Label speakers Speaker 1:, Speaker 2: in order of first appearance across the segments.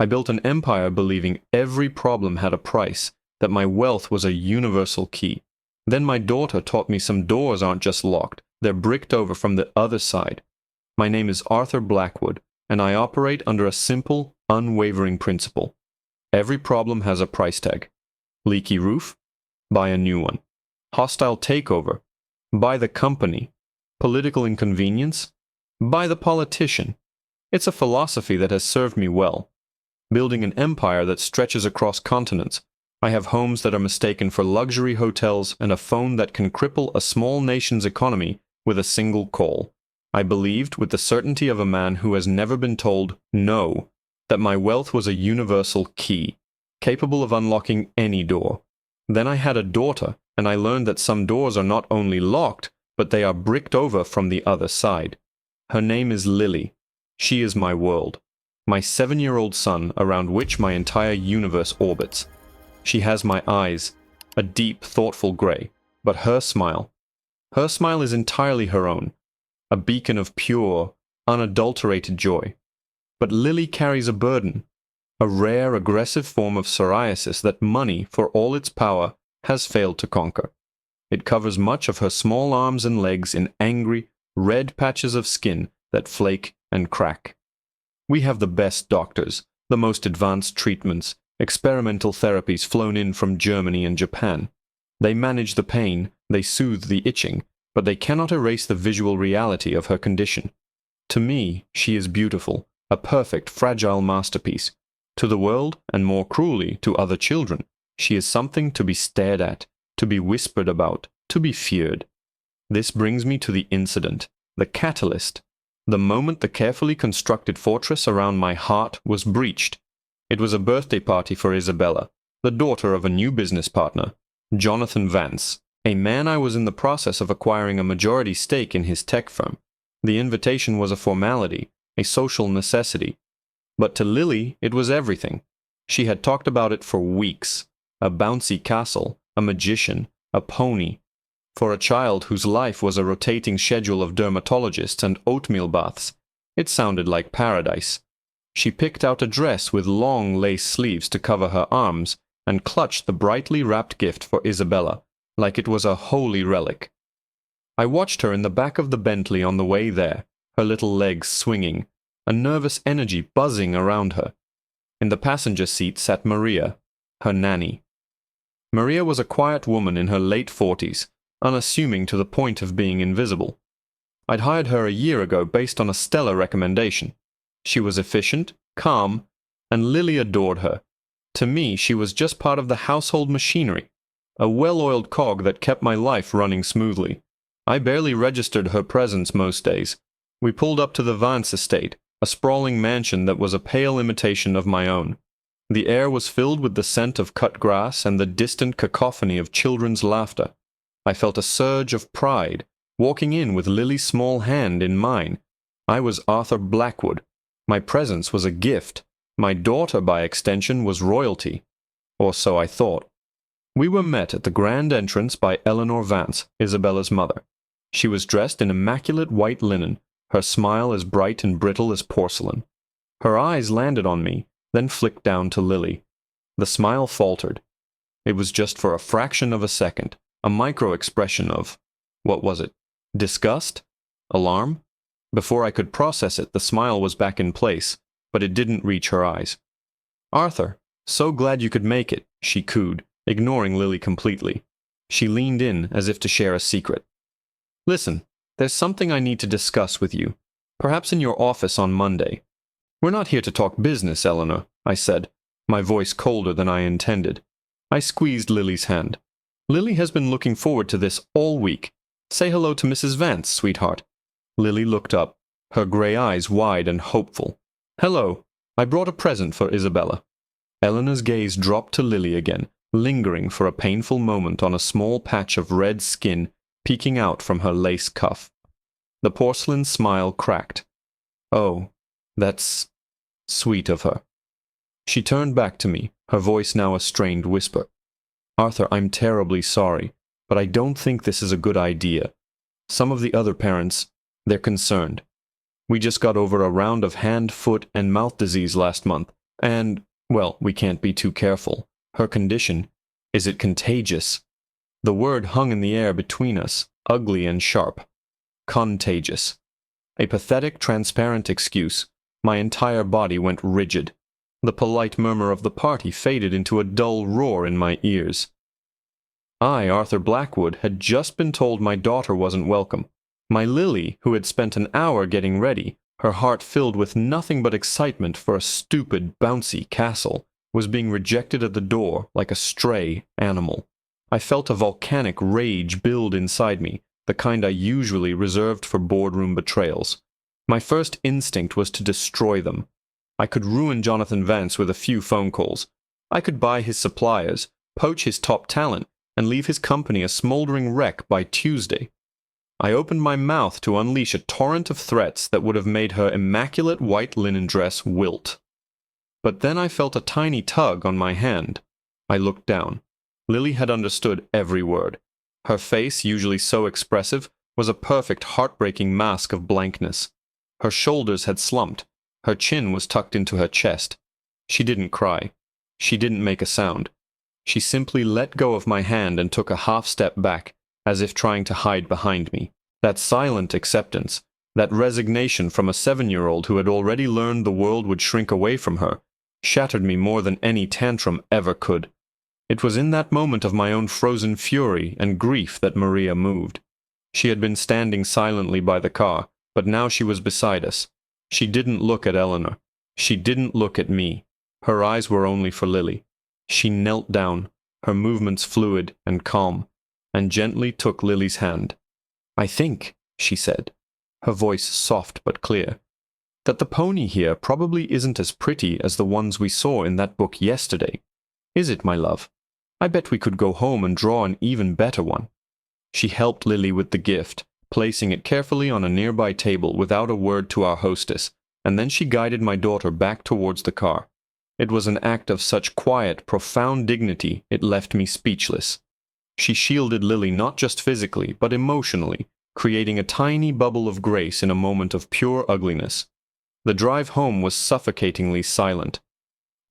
Speaker 1: I built an empire believing every problem had a price, that my wealth was a universal key. Then my daughter taught me some doors aren't just locked, they're bricked over from the other side. My name is Arthur Blackwood, and I operate under a simple, unwavering principle. Every problem has a price tag. Leaky roof? Buy a new one. Hostile takeover? Buy the company. Political inconvenience? Buy the politician. It's a philosophy that has served me well. Building an empire that stretches across continents, I have homes that are mistaken for luxury hotels and a phone that can cripple a small nation's economy with a single call. I believed, with the certainty of a man who has never been told no, that my wealth was a universal key, capable of unlocking any door. Then I had a daughter, and I learned that some doors are not only locked, but they are bricked over from the other side. Her name is Lily. She is my world, my 7-year-old son around which my entire universe orbits. She has my eyes, a deep, thoughtful gray, but her smile is entirely her own, a beacon of pure, unadulterated joy. But Lily carries a burden, a rare, aggressive form of psoriasis that money, for all its power, has failed to conquer. It covers much of her small arms and legs in angry, red patches of skin that flake and crack. We have the best doctors, the most advanced treatments, experimental therapies flown in from Germany and Japan. They manage the pain, they soothe the itching, but they cannot erase the visual reality of her condition. To me, she is beautiful, a perfect, fragile masterpiece. To the world, and more cruelly to other children, she is something to be stared at, to be whispered about, to be feared. This brings me to the incident, the catalyst, the moment the carefully constructed fortress around my heart was breached. It was a birthday party for Isabella, the daughter of a new business partner, Jonathan Vance, a man I was in the process of acquiring a majority stake in his tech firm. The invitation was a formality, a social necessity. But to Lily, it was everything. She had talked about it for weeks. A bouncy castle, a magician, a pony. For a child whose life was a rotating schedule of dermatologists and oatmeal baths, it sounded like paradise. She picked out a dress with long lace sleeves to cover her arms and clutched the brightly wrapped gift for Isabella, like it was a holy relic. I watched her in the back of the Bentley on the way there, her little legs swinging, a nervous energy buzzing around her. In the passenger seat sat Maria, her nanny. Maria was a quiet woman in her late 40s, unassuming to the point of being invisible. I'd hired her a year ago based on a stellar recommendation. She was efficient, calm, and Lily adored her. To me, she was just part of the household machinery, a well-oiled cog that kept my life running smoothly. I barely registered her presence most days. We pulled up to the Vance estate, a sprawling mansion that was a pale imitation of my own. The air was filled with the scent of cut grass and the distant cacophony of children's laughter. I felt a surge of pride, walking in with Lily's small hand in mine. I was Arthur Blackwood. My presence was a gift. My daughter, by extension, was royalty. Or so I thought. We were met at the grand entrance by Eleanor Vance, Isabella's mother. She was dressed in immaculate white linen, her smile as bright and brittle as porcelain. Her eyes landed on me, then flicked down to Lily. The smile faltered. It was just for a fraction of a second, a micro-expression of, what was it? Disgust? Alarm? Before I could process it, the smile was back in place, but it didn't reach her eyes. "Arthur, so glad you could make it," she cooed, ignoring Lily completely. She leaned in as if to share a secret. "Listen, there's something I need to discuss with you, perhaps in your office on Monday." "We're not here to talk business, Eleanor," I said, my voice colder than I intended. I squeezed Lily's hand. "Lily has been looking forward to this all week. Say hello to Mrs. Vance, sweetheart." Lily looked up, her gray eyes wide and hopeful. "Hello. I brought a present for Isabella." Eleanor's gaze dropped to Lily again, lingering for a painful moment on a small patch of red skin peeking out from her lace cuff. The porcelain smile cracked. "Oh, that's sweet of her." She turned back to me, her voice now a strained whisper. "Arthur, I'm terribly sorry, but I don't think this is a good idea. Some of the other parents, they're concerned. We just got over a round of hand, foot, and mouth disease last month, And, well, we can't be too careful. Her condition, is it contagious? The word hung in the air between us, ugly and sharp. Contagious. A pathetic, transparent excuse. My entire body went rigid. The polite murmur of the party faded into a dull roar in my ears. I, Arthur Blackwood, had just been told my daughter wasn't welcome. My Lily, who had spent an hour getting ready, her heart filled with nothing but excitement for a stupid, bouncy castle, was being rejected at the door like a stray animal. I felt a volcanic rage build inside me, the kind I usually reserved for boardroom betrayals. My first instinct was to destroy them. I could ruin Jonathan Vance with a few phone calls. I could buy his suppliers, poach his top talent, and leave his company a smoldering wreck by Tuesday. I opened my mouth to unleash a torrent of threats that would have made her immaculate white linen dress wilt. But then I felt a tiny tug on my hand. I looked down. Lily had understood every word. Her face, usually so expressive, was a perfect heartbreaking mask of blankness. Her shoulders had slumped. Her chin was tucked into her chest. She didn't cry. She didn't make a sound. She simply let go of my hand and took a half step back, as if trying to hide behind me. That silent acceptance, that resignation from a 7-year-old who had already learned the world would shrink away from her, shattered me more than any tantrum ever could. It was in that moment of my own frozen fury and grief that Maria moved. She had been standing silently by the car, but now she was beside us. She didn't look at Eleanor. She didn't look at me. Her eyes were only for Lily. She knelt down, her movements fluid and calm, and gently took Lily's hand. "I think," she said, her voice soft but clear, "that the pony here probably isn't as pretty as the ones we saw in that book yesterday. Is it, my love? I bet we could go home and draw an even better one." She helped Lily with the gift, placing it carefully on a nearby table without a word to our hostess, and then she guided my daughter back towards the car. It was an act of such quiet, profound dignity it left me speechless. She shielded Lily not just physically, but emotionally, creating a tiny bubble of grace in a moment of pure ugliness. The drive home was suffocatingly silent.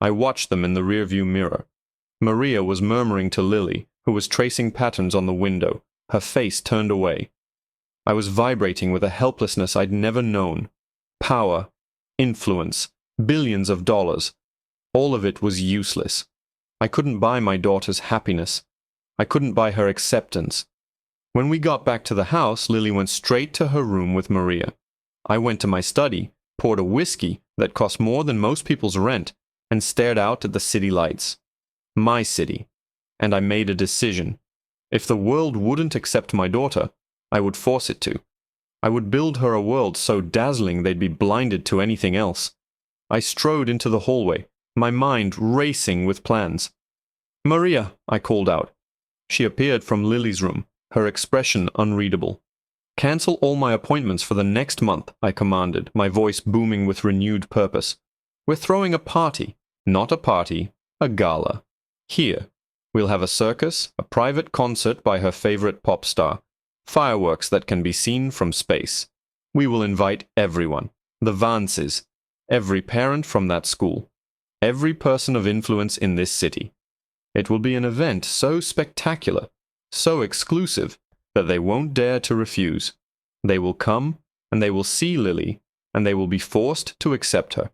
Speaker 1: I watched them in the rearview mirror. Maria was murmuring to Lily, who was tracing patterns on the window, her face turned away. I was vibrating with a helplessness I'd never known. Power, influence, billions of dollars. All of it was useless. I couldn't buy my daughter's happiness. I couldn't buy her acceptance. When we got back to the house, Lily went straight to her room with Maria. I went to my study, poured a whiskey that cost more than most people's rent, and stared out at the city lights. My city. And I made a decision. If the world wouldn't accept my daughter, I would force it to. I would build her a world so dazzling they'd be blinded to anything else. I strode into the hallway, my mind racing with plans. "Maria," I called out. She appeared from Lily's room, her expression unreadable. "Cancel all my appointments for the next month," I commanded, my voice booming with renewed purpose. "We're throwing a party. Not a party, a gala. Here. We'll have a circus, a private concert by her favorite pop star, fireworks that can be seen from space. We will invite everyone, the Vances, every parent from that school, every person of influence in this city. It will be an event so spectacular, so exclusive, that they won't dare to refuse. They will come, and they will see Lily, and they will be forced to accept her."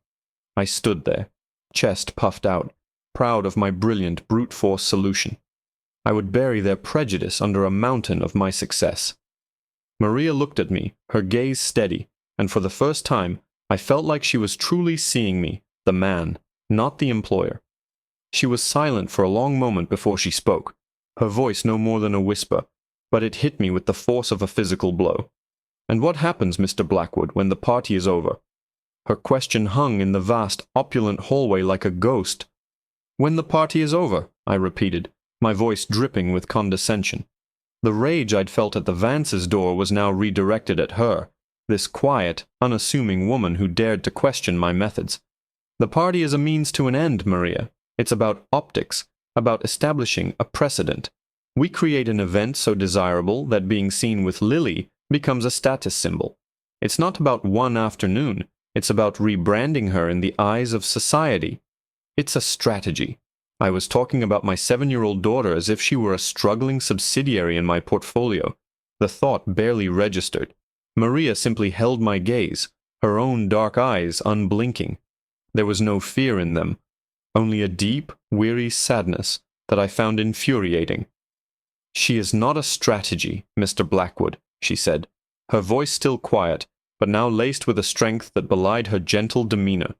Speaker 1: I stood there, chest puffed out, proud of my brilliant brute force solution. I would bury their prejudice under a mountain of my success. Maria looked at me, her gaze steady, and for the first time I felt like she was truly seeing me, the man, not the employer. She was silent for a long moment before she spoke, her voice no more than a whisper, but it hit me with the force of a physical blow. "And what happens, Mr. Blackwood, when the party is over?" Her question hung in the vast, opulent hallway like a ghost. "When the party is over," I repeated, my voice dripping with condescension. The rage I'd felt at the Vance's door was now redirected at her, this quiet, unassuming woman who dared to question my methods. "The party is a means to an end, Maria. It's about optics, about establishing a precedent. We create an event so desirable that being seen with Lily becomes a status symbol. It's not about one afternoon, it's about rebranding her in the eyes of society. It's a strategy. I was talking about my 7-year-old daughter as if she were a struggling subsidiary in my portfolio. The thought barely registered. Maria simply held my gaze, her own dark eyes unblinking. There was no fear in them, only a deep, weary sadness that I found infuriating. "She is not a strategy, Mr. Blackwood," she said, her voice still quiet, but now laced with a strength that belied her gentle demeanor.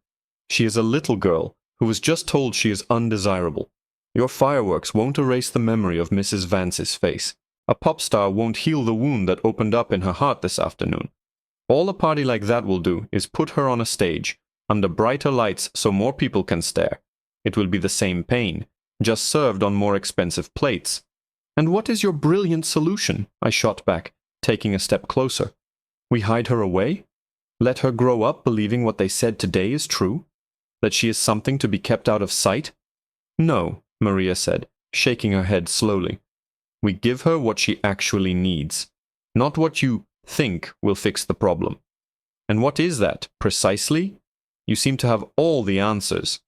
Speaker 1: "She is a little girl who was just told she is undesirable. Your fireworks won't erase the memory of Mrs. Vance's face. A pop star won't heal the wound that opened up in her heart this afternoon. All a party like that will do is put her on a stage, under brighter lights so more people can stare. It will be the same pain, just served on more expensive plates." "And what is your brilliant solution?" I shot back, taking a step closer. "We hide her away? Let her grow up believing what they said today is true? That she is something to be kept out of sight?" "No," Maria said, shaking her head slowly. "We give her what she actually needs, not what you think will fix the problem." "And what is that, precisely? You seem to have all the answers."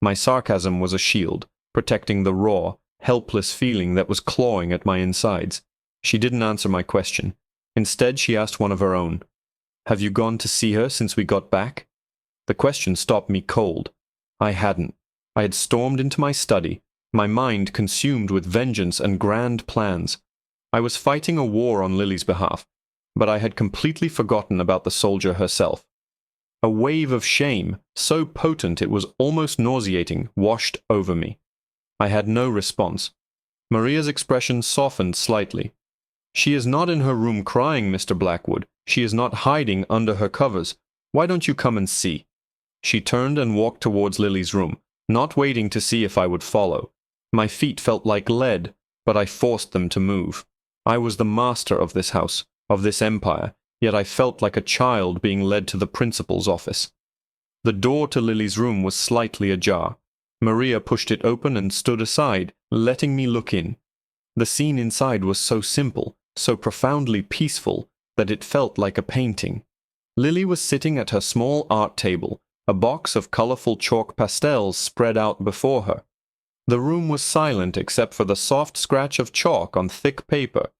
Speaker 1: My sarcasm was a shield, protecting the raw, helpless feeling that was clawing at my insides. She didn't answer my question. Instead, she asked one of her own. "Have you gone to see her since we got back?" The question stopped me cold. I hadn't. I had stormed into my study, my mind consumed with vengeance and grand plans. I was fighting a war on Lily's behalf, but I had completely forgotten about the soldier herself. A wave of shame, so potent it was almost nauseating, washed over me. I had no response. Maria's expression softened slightly. "She is not in her room crying, Mr. Blackwood. She is not hiding under her covers. Why don't you come and see?" She turned and walked towards Lily's room, not waiting to see if I would follow. My feet felt like lead, but I forced them to move. I was the master of this house, of this empire, yet I felt like a child being led to the principal's office. The door to Lily's room was slightly ajar. Maria pushed it open and stood aside, letting me look in. The scene inside was so simple, so profoundly peaceful, that it felt like a painting. Lily was sitting at her small art table, a box of colorful chalk pastels spread out before her. The room was silent except for the soft scratch of chalk on thick paper.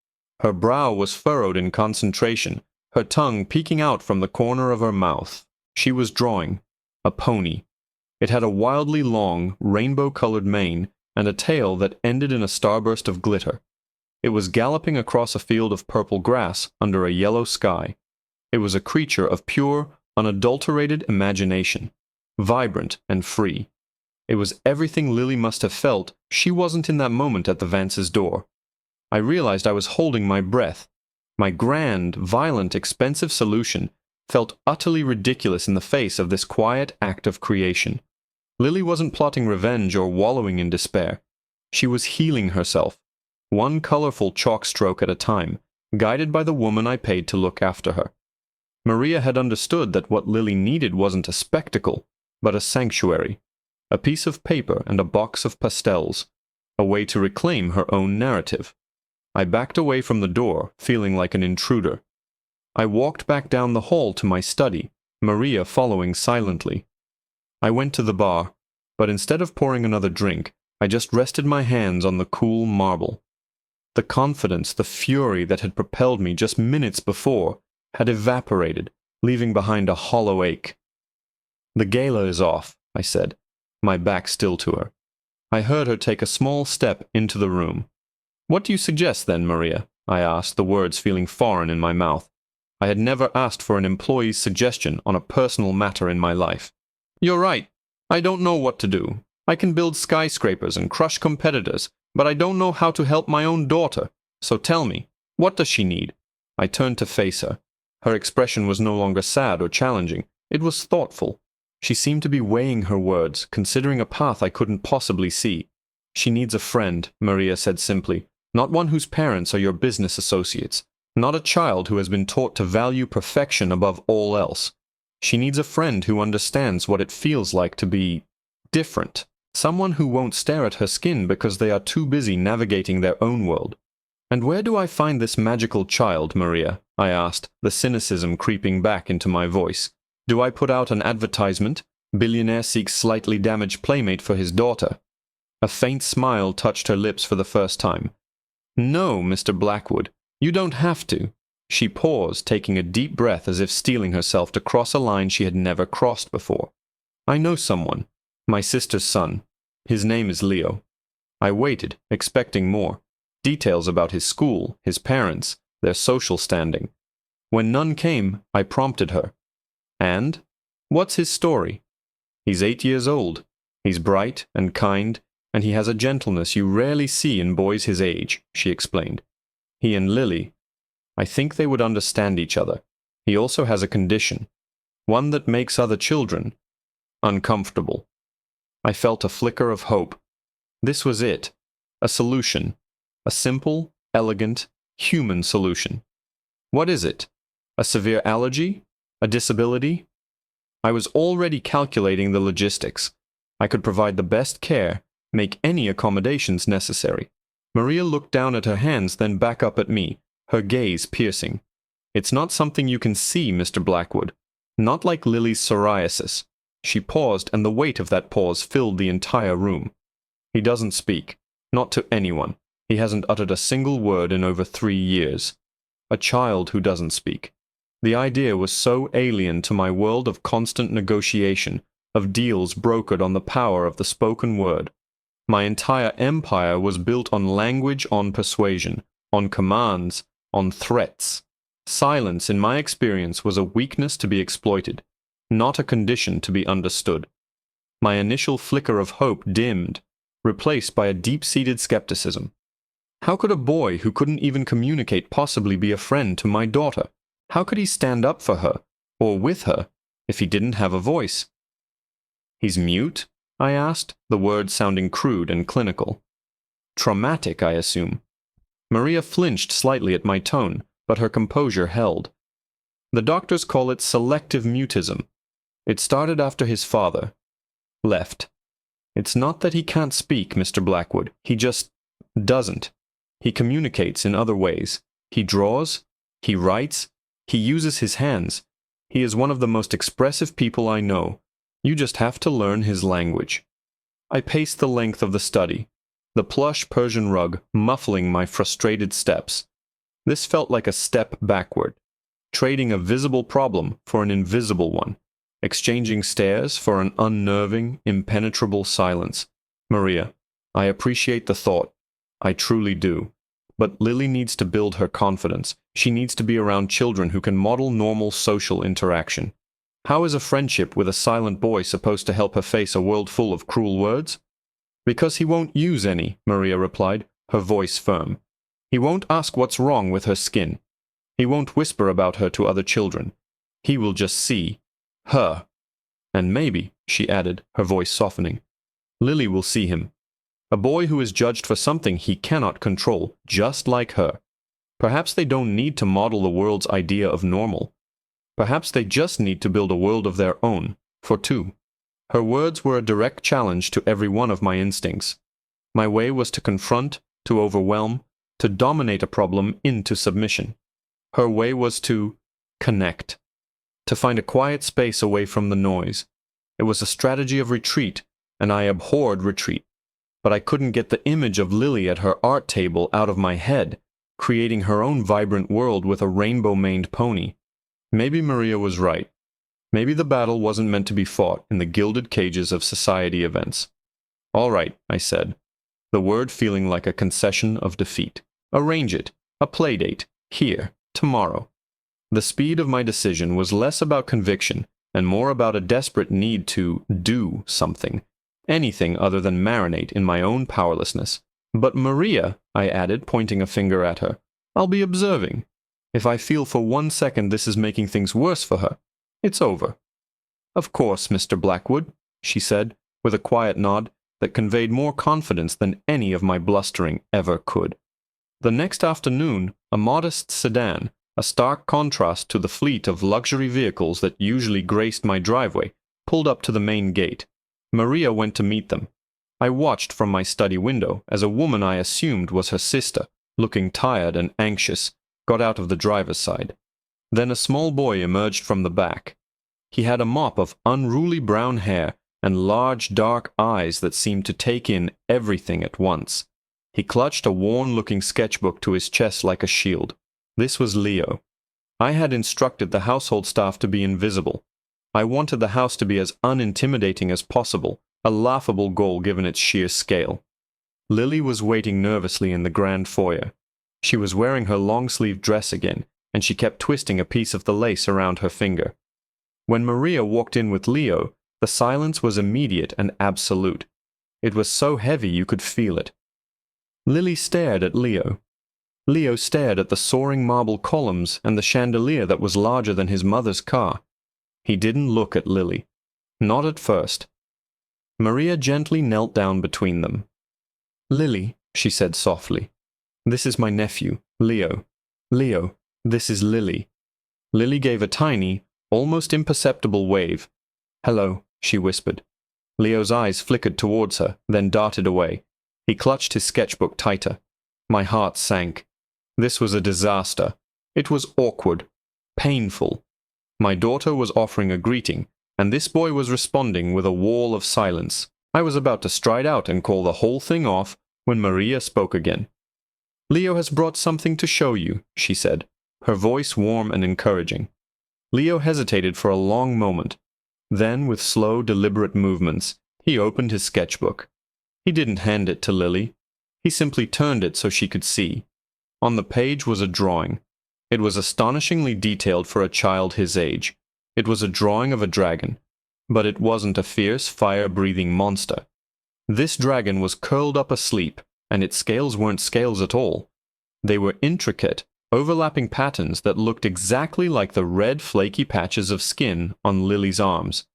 Speaker 1: Her brow was furrowed in concentration, her tongue peeking out from the corner of her mouth. She was drawing a pony. It had a wildly long, rainbow-colored mane and a tail that ended in a starburst of glitter. It was galloping across a field of purple grass under a yellow sky. It was a creature of pure, unadulterated imagination, vibrant and free. It was everything Lily must have felt. She wasn't in that moment at the Vance's door. I realized I was holding my breath. My grand, violent, expensive solution felt utterly ridiculous in the face of this quiet act of creation. Lily wasn't plotting revenge or wallowing in despair. She was healing herself, one colorful chalk stroke at a time, guided by the woman I paid to look after her. Maria had understood that what Lily needed wasn't a spectacle, but a sanctuary, a piece of paper and a box of pastels, a way to reclaim her own narrative. I backed away from the door, feeling like an intruder. I walked back down the hall to my study, Maria following silently. I went to the bar, but instead of pouring another drink, I just rested my hands on the cool marble. The confidence, the fury that had propelled me just minutes before had evaporated, leaving behind a hollow ache. "The gala is off," I said, my back still to her. I heard her take a small step into the room. "What do you suggest then, Maria?" I asked, the words feeling foreign in my mouth. I had never asked for an employee's suggestion on a personal matter in my life. "You're right. I don't know what to do. I can build skyscrapers and crush competitors, but I don't know how to help my own daughter. So tell me, what does she need?" I turned to face her. Her expression was no longer sad or challenging. It was thoughtful. She seemed to be weighing her words, considering a path I couldn't possibly see. "She needs a friend," Maria said simply, "not one whose parents are your business associates, not a child who has been taught to value perfection above all else. She needs a friend who understands what it feels like to be different, someone who won't stare at her skin because they are too busy navigating their own world." "And where do I find this magical child, Maria?" I asked, the cynicism creeping back into my voice. "Do I put out an advertisement? Billionaire seeks slightly damaged playmate for his daughter. A faint smile touched her lips for the first time. No, Mr. Blackwood, you don't have to. She paused, taking a deep breath as if steeling herself to cross a line she had never crossed before. I know someone. My sister's son. His name is Leo. I waited, expecting more. Details about his school, his parents, their social standing. When none came, I prompted her. And? What's his story? He's 8 years old. He's bright and kind, and he has a gentleness you rarely see in boys his age, she explained. He and Lily, I think they would understand each other. He also has a condition, one that makes other children uncomfortable. I felt a flicker of hope. This was it, a solution, a simple, elegant, human solution. What is it? A severe allergy? A disability? I was already calculating the logistics. I could provide the best care, make any accommodations necessary. Maria looked down at her hands, then back up at me, her gaze piercing. It's not something you can see, Mr. Blackwood. Not like Lily's psoriasis. She paused, and the weight of that pause filled the entire room. He doesn't speak. Not to anyone. He hasn't uttered a single word in over 3 years. A child who doesn't speak. The idea was so alien to my world of constant negotiation, of deals brokered on the power of the spoken word. My entire empire was built on language, on persuasion, on commands, on threats. Silence, in my experience, was a weakness to be exploited, not a condition to be understood. My initial flicker of hope dimmed, replaced by a deep-seated skepticism. How could a boy who couldn't even communicate possibly be a friend to my daughter? How could he stand up for her, or with her, if he didn't have a voice? He's mute? I asked, the words sounding crude and clinical. Traumatic, I assume. Maria flinched slightly at my tone, but her composure held. The doctors call it selective mutism. It started after his father left. It's not that he can't speak, Mr. Blackwood. He just doesn't. He communicates in other ways. He draws. He writes. He uses his hands. He is one of the most expressive people I know. You just have to learn his language. I paced the length of the study, the plush Persian rug muffling my frustrated steps. This felt like a step backward, trading a visible problem for an invisible one, exchanging stares for an unnerving, impenetrable silence. Maria, I appreciate the thought. I truly do. But Lily needs to build her confidence. She needs to be around children who can model normal social interaction. How is a friendship with a silent boy supposed to help her face a world full of cruel words? Because he won't use any, Maria replied, her voice firm. He won't ask what's wrong with her skin. He won't whisper about her to other children. He will just see her. And maybe, she added, her voice softening, Lily will see him. A boy who is judged for something he cannot control, just like her. Perhaps they don't need to model the world's idea of normal. Perhaps they just need to build a world of their own, for two. Her words were a direct challenge to every one of my instincts. My way was to confront, to overwhelm, to dominate a problem into submission. Her way was to connect, to find a quiet space away from the noise. It was a strategy of retreat, and I abhorred retreat. But I couldn't get the image of Lily at her art table out of my head, creating her own vibrant world with a rainbow-maned pony. Maybe Maria was right. Maybe the battle wasn't meant to be fought in the gilded cages of society events. All right, I said, the word feeling like a concession of defeat. Arrange it, a play date, here, tomorrow. The speed of my decision was less about conviction and more about a desperate need to do something, anything other than marinate in my own powerlessness. But Maria, I added, pointing a finger at her, I'll be observing. If I feel for 1 second this is making things worse for her, it's over. Of course, Mr. Blackwood, she said, with a quiet nod that conveyed more confidence than any of my blustering ever could. The next afternoon, a modest sedan, a stark contrast to the fleet of luxury vehicles that usually graced my driveway, pulled up to the main gate. Maria went to meet them. I watched from my study window as a woman I assumed was her sister, looking tired and anxious, got out of the driver's side. Then a small boy emerged from the back. He had a mop of unruly brown hair and large dark eyes that seemed to take in everything at once. He clutched a worn-looking sketchbook to his chest like a shield. This was Leo. I had instructed the household staff to be invisible. I wanted the house to be as unintimidating as possible, a laughable goal given its sheer scale. Lily was waiting nervously in the grand foyer. She was wearing her long-sleeved dress again, and she kept twisting a piece of the lace around her finger. When Maria walked in with Leo, the silence was immediate and absolute. It was so heavy you could feel it. Lily stared at Leo. Leo stared at the soaring marble columns and the chandelier that was larger than his mother's car. He didn't look at Lily. Not at first. Maria gently knelt down between them. "Lily," she said softly, "this is my nephew, Leo. Leo, this is Lily." Lily gave a tiny, almost imperceptible wave. "Hello," she whispered. Leo's eyes flickered towards her, then darted away. He clutched his sketchbook tighter. My heart sank. This was a disaster. It was awkward, painful. My daughter was offering a greeting, and this boy was responding with a wall of silence. I was about to stride out and call the whole thing off when Maria spoke again. "Leo has brought something to show you," she said, her voice warm and encouraging. Leo hesitated for a long moment. Then, with slow, deliberate movements, he opened his sketchbook. He didn't hand it to Lily. He simply turned it so she could see. On the page was a drawing. It was astonishingly detailed for a child his age. It was a drawing of a dragon. But it wasn't a fierce, fire-breathing monster. This dragon was curled up asleep, and its scales weren't scales at all. They were intricate, overlapping patterns that looked exactly like the red, flaky patches of skin on Lily's arms.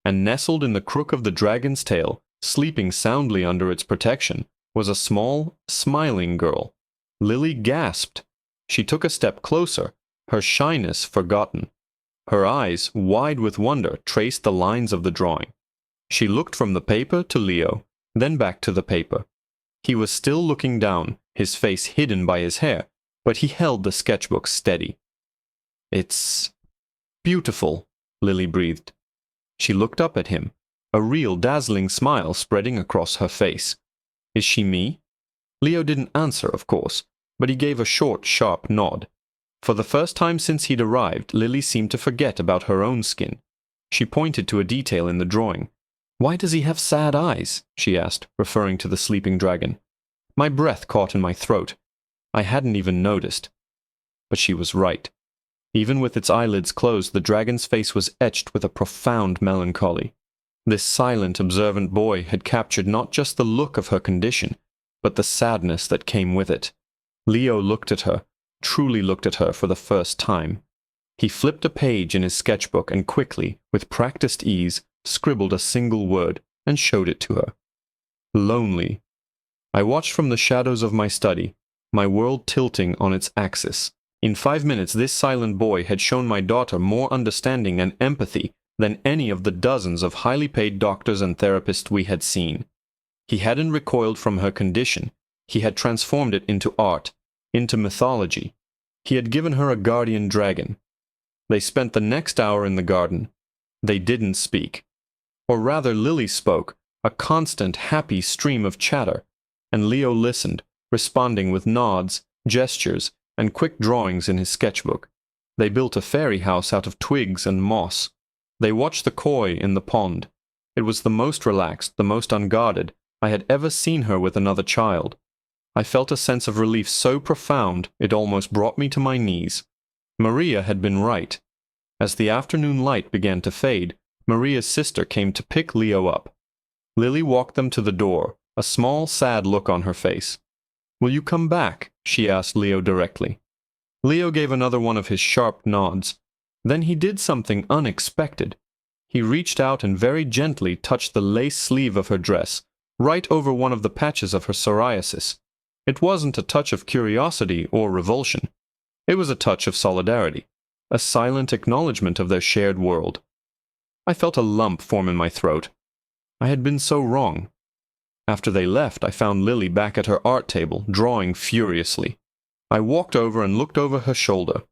Speaker 1: And nestled in the crook of the dragon's tail, sleeping soundly under its protection, was a small, smiling girl. Lily gasped. She took a step closer, her shyness forgotten. Her eyes, wide with wonder, traced the lines of the drawing. She looked from the paper to Leo, then back to the paper. He was still looking down, his face hidden by his hair, but he held the sketchbook steady. "It's beautiful," Lily breathed. She looked up at him, a real dazzling smile spreading across her face. "Is she me?" Leo didn't answer, of course, but he gave a short, sharp nod. For the first time since he'd arrived, Lily seemed to forget about her own skin. She pointed to a detail in the drawing. "Why does he have sad eyes?" she asked, referring to the sleeping dragon. My breath caught in my throat. I hadn't even noticed. But she was right. Even with its eyelids closed, the dragon's face was etched with a profound melancholy. This silent, observant boy had captured not just the look of her condition, but the sadness that came with it. Leo looked at her, truly looked at her for the first time. He flipped a page in his sketchbook and quickly, with practiced ease, scribbled a single word and showed it to her. Lonely. I watched from the shadows of my study, my world tilting on its axis. In 5 minutes, this silent boy had shown my daughter more understanding and empathy than any of the dozens of highly paid doctors and therapists we had seen. He hadn't recoiled from her condition. He had transformed it into art, into mythology. He had given her a guardian dragon. They spent the next hour in the garden. They didn't speak. Or rather, Lily spoke, a constant, happy stream of chatter, and Leo listened, responding with nods, gestures, and quick drawings in his sketchbook. They built a fairy house out of twigs and moss. They watched the koi in the pond. It was the most relaxed, the most unguarded I had ever seen her with another child. I felt a sense of relief so profound it almost brought me to my knees. Maria had been right. As the afternoon light began to fade, Maria's sister came to pick Leo up. Lily walked them to the door, a small, sad look on her face. "Will you come back?" she asked Leo directly. Leo gave another one of his sharp nods. Then he did something unexpected. He reached out and very gently touched the lace sleeve of her dress, right over one of the patches of her psoriasis. It wasn't a touch of curiosity or revulsion. It was a touch of solidarity, a silent acknowledgement of their shared world. I felt a lump form in my throat. I had been so wrong. After they left, I found Lily back at her art table, drawing furiously. I walked over and looked over her shoulder.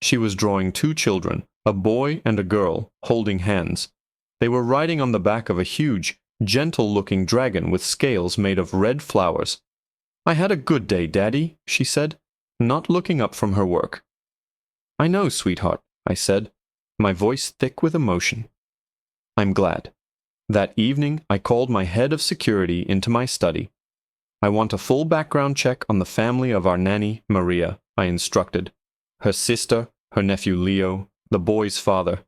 Speaker 1: She was drawing two children, a boy and a girl, holding hands. They were riding on the back of a huge, gentle-looking dragon with scales made of red flowers. "I had a good day, Daddy," she said, not looking up from her work. "I know, sweetheart," I said, my voice thick with emotion. "I'm glad." That evening, I called my head of security into my study. "I want a full background check on the family of our nanny, Maria," I instructed. "Her sister, her nephew Leo, the boy's father.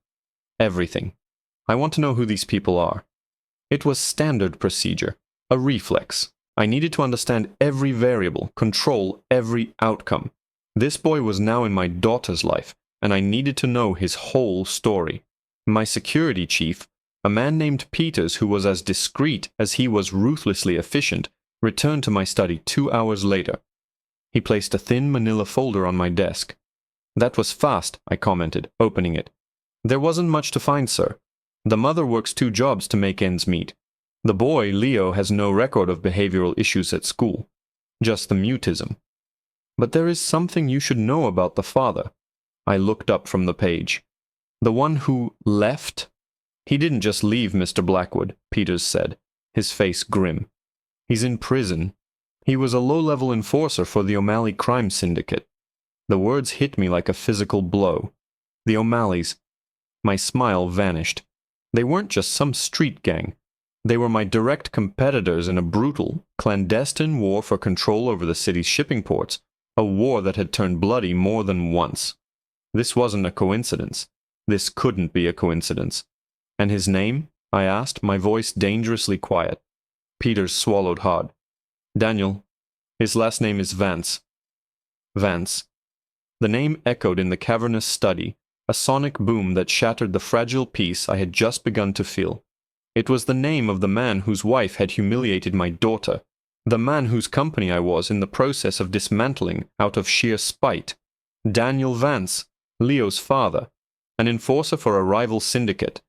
Speaker 1: Everything. I want to know who these people are." It was standard procedure, a reflex. I needed to understand every variable, control every outcome. This boy was now in my daughter's life, and I needed to know his whole story. My security chief, a man named Peters who was as discreet as he was ruthlessly efficient, returned to my study 2 hours later. He placed a thin manila folder on my desk. "That was fast," I commented, opening it. "There wasn't much to find, sir. The mother works 2 jobs to make ends meet. The boy, Leo, has no record of behavioral issues at school. Just the mutism. But there is something you should know about the father." I looked up from the page. "The one who left?" "He didn't just leave, Mr. Blackwood," Peters said, his face grim. "He's in prison. He was a low-level enforcer for the O'Malley crime syndicate." The words hit me like a physical blow. The O'Malleys. My smile vanished. They weren't just some street gang. They were my direct competitors in a brutal, clandestine war for control over the city's shipping ports, a war that had turned bloody more than once. This wasn't a coincidence. This couldn't be a coincidence. "And his name?" I asked, my voice dangerously quiet. Peters swallowed hard. "Daniel. His last name is Vance." Vance. The name echoed in the cavernous study, a sonic boom that shattered the fragile peace I had just begun to feel. It was the name of the man whose wife had humiliated my daughter, the man whose company I was in the process of dismantling out of sheer spite. Daniel Vance, Leo's father, an enforcer for a rival syndicate.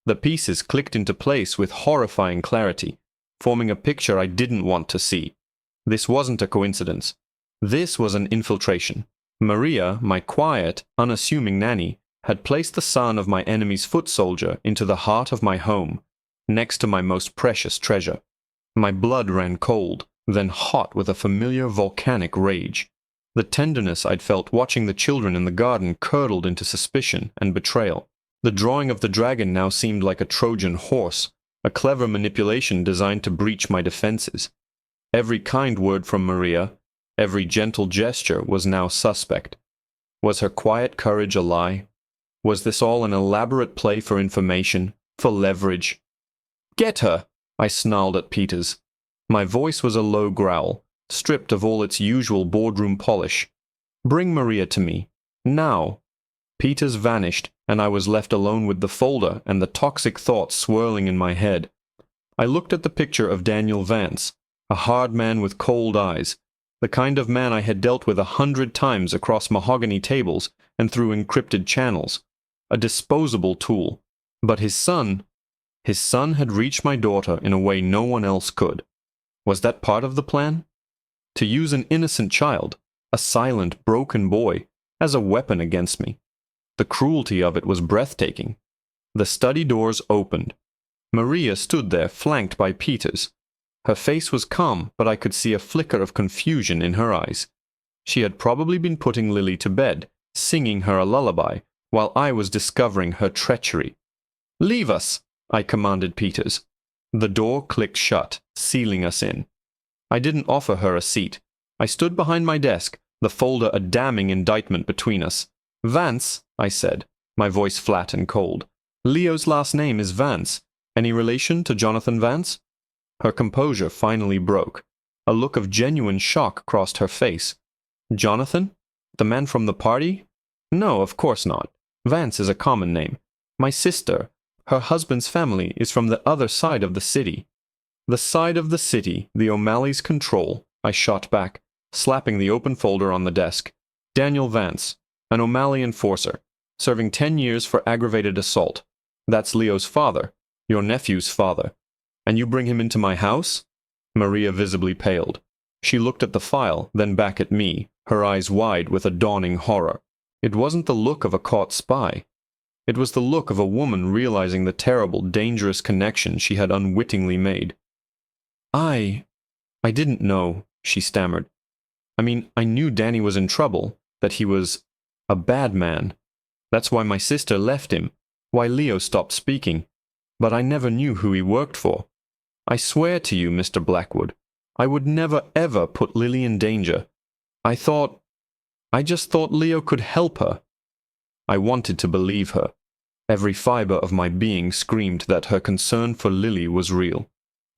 Speaker 1: The pieces clicked into place with horrifying clarity, forming a picture I didn't want to see. This wasn't a coincidence. This was an infiltration. Maria, my quiet, unassuming nanny, had placed the son of my enemy's foot soldier into the heart of my home, next to my most precious treasure. My blood ran cold, then hot with a familiar volcanic rage. The tenderness I'd felt watching the children in the garden curdled into suspicion and betrayal. The drawing of the dragon now seemed like a Trojan horse, a clever manipulation designed to breach my defenses. Every kind word from Maria, every gentle gesture was now suspect. Was her quiet courage a lie? Was this all an elaborate play for information, for leverage? "Get her!" I snarled at Peters. My voice was a low growl, stripped of all its usual boardroom polish. "Bring Maria to me. Now." Peters vanished, and I was left alone with the folder and the toxic thoughts swirling in my head. I looked at the picture of Daniel Vance, a hard man with cold eyes, the kind of man I had dealt with 100 times across mahogany tables and through encrypted channels. A disposable tool. But his son had reached my daughter in a way no one else could. Was that part of the plan? To use an innocent child, a silent, broken boy, as a weapon against me. The cruelty of it was breathtaking. The study doors opened. Maria stood there, flanked by Peters. Her face was calm, but I could see a flicker of confusion in her eyes. She had probably been putting Lily to bed, singing her a lullaby, while I was discovering her treachery. "Leave us!" I commanded Peters. The door clicked shut, sealing us in. I didn't offer her a seat. I stood behind my desk, the folder a damning indictment between us. "Vance," I said, my voice flat and cold. "Leo's last name is Vance. Any relation to Jonathan Vance?" Her composure finally broke. A look of genuine shock crossed her face. "Jonathan? The man from the party? No, of course not. Vance is a common name. My sister, her husband's family, is from the other side of the city." "The side of the city the O'Malleys control," I shot back, slapping the open folder on the desk. "Daniel Vance, an O'Malley enforcer, serving 10 years for aggravated assault. That's Leo's father, your nephew's father. And you bring him into my house?" Maria visibly paled. She looked at the file, then back at me, her eyes wide with a dawning horror. It wasn't the look of a caught spy. It was the look of a woman realizing the terrible, dangerous connection she had unwittingly made. I didn't know," she stammered. "I mean, I knew Danny was in trouble, that he was a bad man. That's why my sister left him, why Leo stopped speaking. But I never knew who he worked for. I swear to you, Mr. Blackwood, I would never ever put Lily in danger. I just thought Leo could help her." I wanted to believe her. Every fiber of my being screamed that her concern for Lily was real.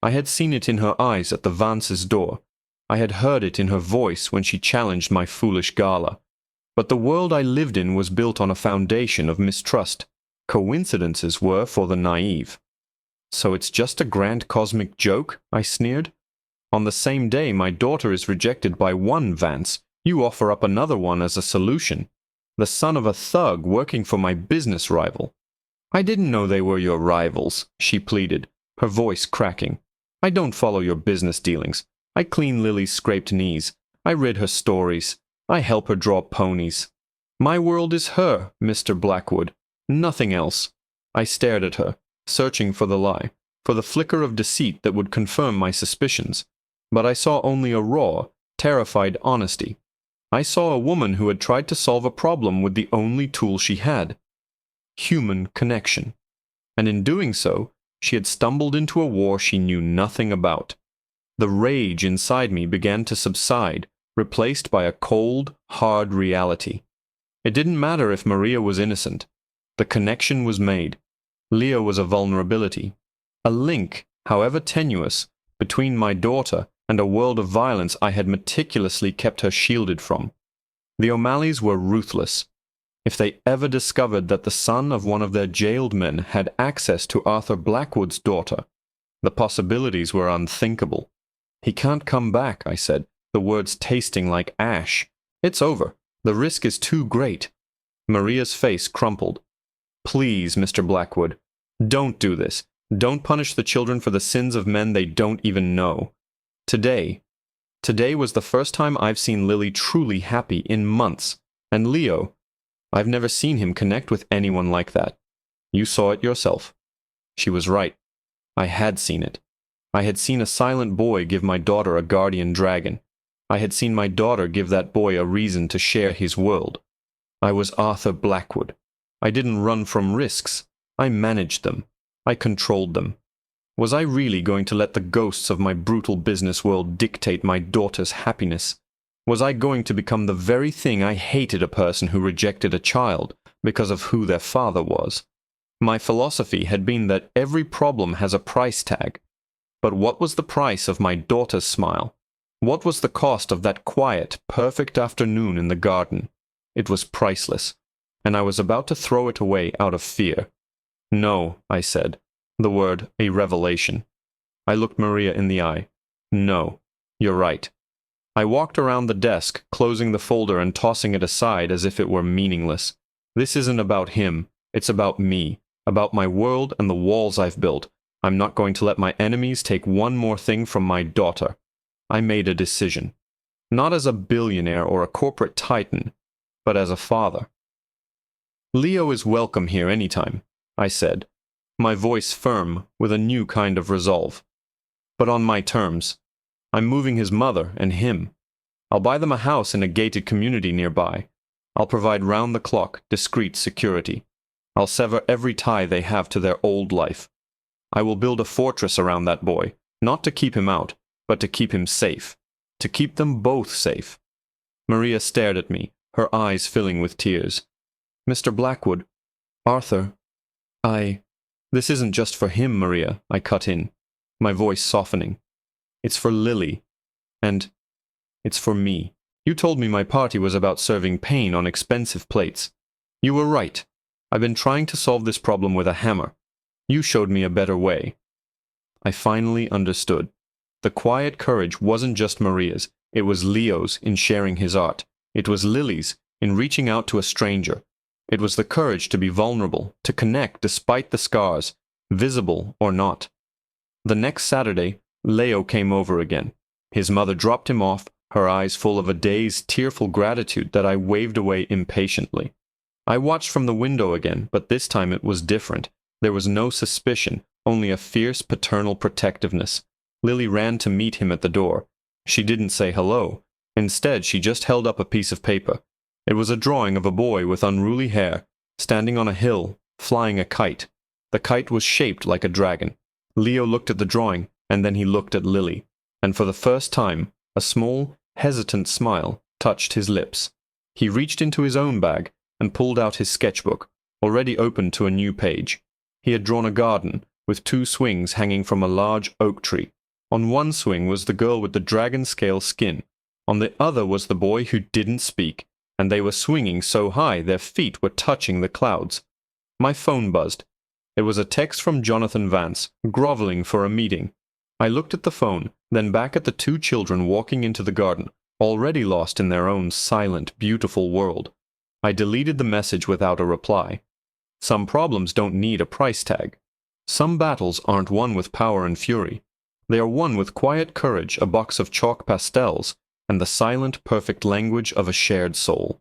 Speaker 1: I had seen it in her eyes at the Vance's door. I had heard it in her voice when she challenged my foolish gala. But the world I lived in was built on a foundation of mistrust. Coincidences were for the naive. "So it's just a grand cosmic joke?" I sneered. "On the same day my daughter is rejected by one Vance, you offer up another one as a solution. The son of a thug working for my business rival." "I didn't know they were your rivals," she pleaded, her voice cracking. "I don't follow your business dealings. I clean Lily's scraped knees. I read her stories. I help her draw ponies. My world is her, Mr. Blackwood. Nothing else." I stared at her, searching for the lie, for the flicker of deceit that would confirm my suspicions. But I saw only a raw, terrified honesty. I saw a woman who had tried to solve a problem with the only tool she had: human connection. And in doing so, she had stumbled into a war she knew nothing about. The rage inside me began to subside, replaced by a cold, hard reality. It didn't matter if Maria was innocent. The connection was made. Leo was a vulnerability, a link, however tenuous, between my daughter and a world of violence I had meticulously kept her shielded from. The O'Malleys were ruthless. If they ever discovered that the son of one of their jailed men had access to Arthur Blackwood's daughter, the possibilities were unthinkable. "He can't come back," I said, the words tasting like ash. "It's over. The risk is too great." Maria's face crumpled. "Please, Mr. Blackwood, don't do this. Don't punish the children for the sins of men they don't even know. Today was the first time I've seen Lily truly happy in months. And Leo, I've never seen him connect with anyone like that. You saw it yourself." She was right. I had seen it. I had seen a silent boy give my daughter a guardian dragon. I had seen my daughter give that boy a reason to share his world. I was Arthur Blackwood. I didn't run from risks. I managed them. I controlled them. Was I really going to let the ghosts of my brutal business world dictate my daughter's happiness? Was I going to become the very thing I hated a person who rejected a child because of who their father was? My philosophy had been that every problem has a price tag. But what was the price of my daughter's smile? What was the cost of that quiet, perfect afternoon in the garden? It was priceless, and I was about to throw it away out of fear. "No," I said, the word a revelation. I looked Maria in the eye. "No, you're right." I walked around the desk, closing the folder and tossing it aside as if it were meaningless. "This isn't about him. It's about me, about my world and the walls I've built. I'm not going to let my enemies take one more thing from my daughter." I made a decision. Not as a billionaire or a corporate titan, but as a father. "Leo is welcome here anytime," I said, my voice firm with a new kind of resolve. "But on my terms. I'm moving his mother and him. I'll buy them a house in a gated community nearby. I'll provide round-the-clock, discreet security. I'll sever every tie they have to their old life. I will build a fortress around that boy, not to keep him out, but to keep him safe, to keep them both safe." Maria stared at me, her eyes filling with tears. "Mr. Blackwood, Arthur, This isn't just for him, Maria," I cut in, my voice softening. "It's for Lily, and it's for me. You told me my party was about serving pain on expensive plates. You were right. I've been trying to solve this problem with a hammer. You showed me a better way." I finally understood. The quiet courage wasn't just Maria's, it was Leo's in sharing his art. It was Lily's in reaching out to a stranger. It was the courage to be vulnerable, to connect despite the scars, visible or not. The next Saturday, Leo came over again. His mother dropped him off, her eyes full of a day's tearful gratitude that I waved away impatiently. I watched from the window again, but this time it was different. There was no suspicion, only a fierce paternal protectiveness. Lily ran to meet him at the door. She didn't say hello. Instead, she just held up a piece of paper. It was a drawing of a boy with unruly hair, standing on a hill, flying a kite. The kite was shaped like a dragon. Leo looked at the drawing, and then he looked at Lily, and for the first time, a small, hesitant smile touched his lips. He reached into his own bag and pulled out his sketchbook, already opened to a new page. He had drawn a garden, with 2 swings hanging from a large oak tree. On one swing was the girl with the dragon-scale skin. On the other was the boy who didn't speak, and they were swinging so high their feet were touching the clouds. My phone buzzed. It was a text from Jonathan Vance, groveling for a meeting. I looked at the phone, then back at the 2 children walking into the garden, already lost in their own silent, beautiful world. I deleted the message without a reply. Some problems don't need a price tag. Some battles aren't won with power and fury. They are won with quiet courage, a box of chalk pastels, and the silent, perfect language of a shared soul.